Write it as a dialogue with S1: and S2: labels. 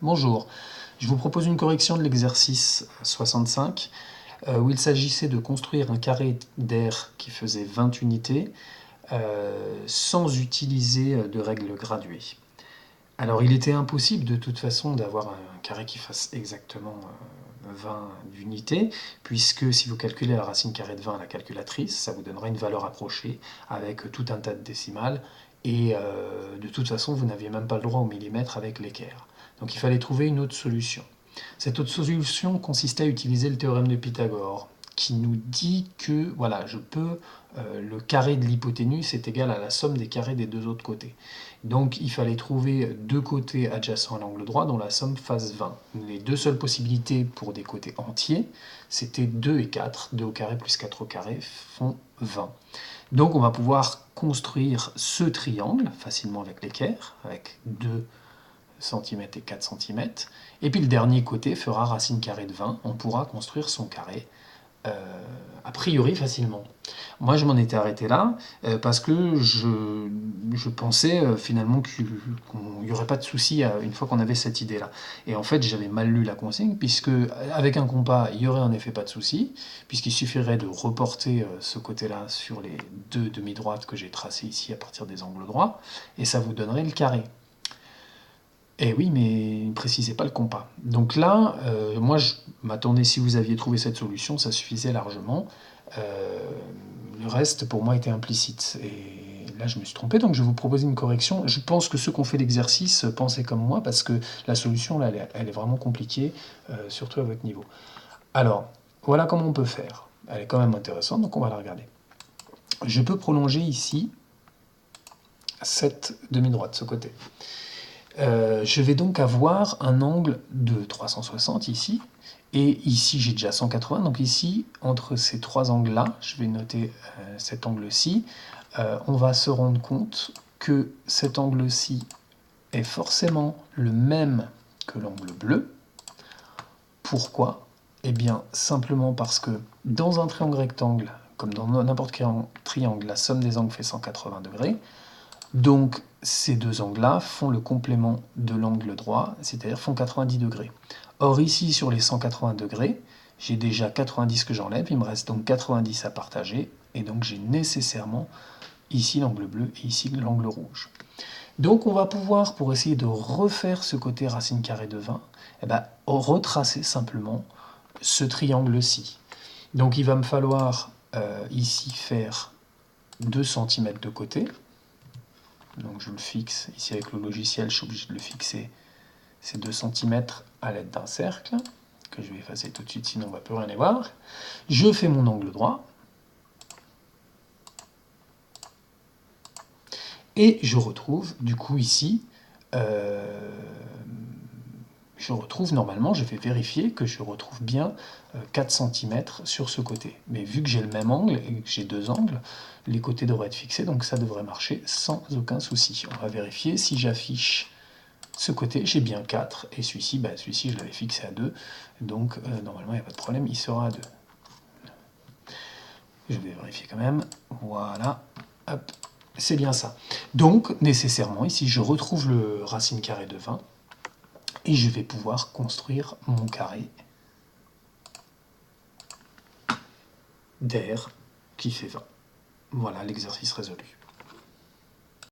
S1: Bonjour, je vous propose une correction de l'exercice 65 où il s'agissait de construire un carré d'air qui faisait 20 unités sans utiliser de règles graduées. Alors il était impossible de toute façon d'avoir un carré qui fasse exactement 20 unités, puisque si vous calculez la racine carrée de 20 à la calculatrice, ça vous donnera une valeur approchée avec tout un tas de décimales, et de toute façon vous n'aviez même pas le droit au millimètre avec l'équerre. Donc il fallait trouver une autre solution. Cette autre solution consistait à utiliser le théorème de Pythagore, qui nous dit que voilà, le carré de l'hypoténuse est égal à la somme des carrés des deux autres côtés. Donc il fallait trouver deux côtés adjacents à l'angle droit dont la somme fasse 20. Les deux seules possibilités pour des côtés entiers, c'était 2 et 4. 2 au carré plus 4 au carré font 20. Donc on va pouvoir construire ce triangle facilement avec l'équerre, avec 2 cm et 4 cm. Et puis le dernier côté fera racine carrée de 20. On pourra construire son carré a priori facilement. Moi, je m'en étais arrêté là parce que je pensais finalement qu'il n'y aurait pas de souci une fois qu'on avait cette idée-là. Et en fait, j'avais mal lu la consigne, puisque avec un compas, il n'y aurait en effet pas de souci, puisqu'il suffirait de reporter ce côté-là sur les deux demi-droites que j'ai tracées ici à partir des angles droits, et ça vous donnerait le carré. Eh oui, mais il ne précisait pas le compas. Donc là, moi, je m'attendais, si vous aviez trouvé cette solution, ça suffisait largement. Le reste, pour moi, était implicite. Et là, je me suis trompé, donc je vais vous proposer une correction. Je pense que ceux qui ont fait l'exercice pensaient comme moi, parce que la solution, là, elle est vraiment compliquée, surtout à votre niveau. Alors, voilà comment on peut faire. Elle est quand même intéressante, donc on va la regarder. Je peux prolonger ici cette demi-droite, ce côté. Je vais donc avoir un angle de 360 ici, et ici j'ai déjà 180, donc ici, entre ces trois angles-là, je vais noter cet angle-ci, on va se rendre compte que cet angle-ci est forcément le même que l'angle bleu. Pourquoi? Eh bien, simplement parce que dans un triangle rectangle, comme dans n'importe quel triangle, la somme des angles fait 180 degrés, donc ces deux angles-là font le complément de l'angle droit, c'est-à-dire font 90 degrés. Or ici, sur les 180 degrés, j'ai déjà 90 que j'enlève, il me reste donc 90 à partager, et donc j'ai nécessairement ici l'angle bleu et ici l'angle rouge. Donc on va pouvoir, pour essayer de refaire ce côté racine carrée de 20, retracer simplement ce triangle-ci. Donc il va me falloir ici faire 2 cm de côté. Donc je le fixe, ici avec le logiciel, je suis obligé de le fixer, c'est 2 cm à l'aide d'un cercle, que je vais effacer tout de suite, sinon on ne va plus rien y voir. Je fais mon angle droit, et je retrouve, du coup ici, normalement, je vais vérifier que je retrouve bien 4 cm sur ce côté. Mais vu que j'ai le même angle et que j'ai deux angles, les côtés devraient être fixés, donc ça devrait marcher sans aucun souci. On va vérifier si j'affiche ce côté, j'ai bien 4, et celui-ci, je l'avais fixé à 2, donc normalement il n'y a pas de problème, il sera à 2. Je vais vérifier quand même, voilà, hop, c'est bien ça. Donc, nécessairement, ici je retrouve le racine carrée de 20, et je vais pouvoir construire mon carré d'air qui fait 20. Voilà l'exercice résolu.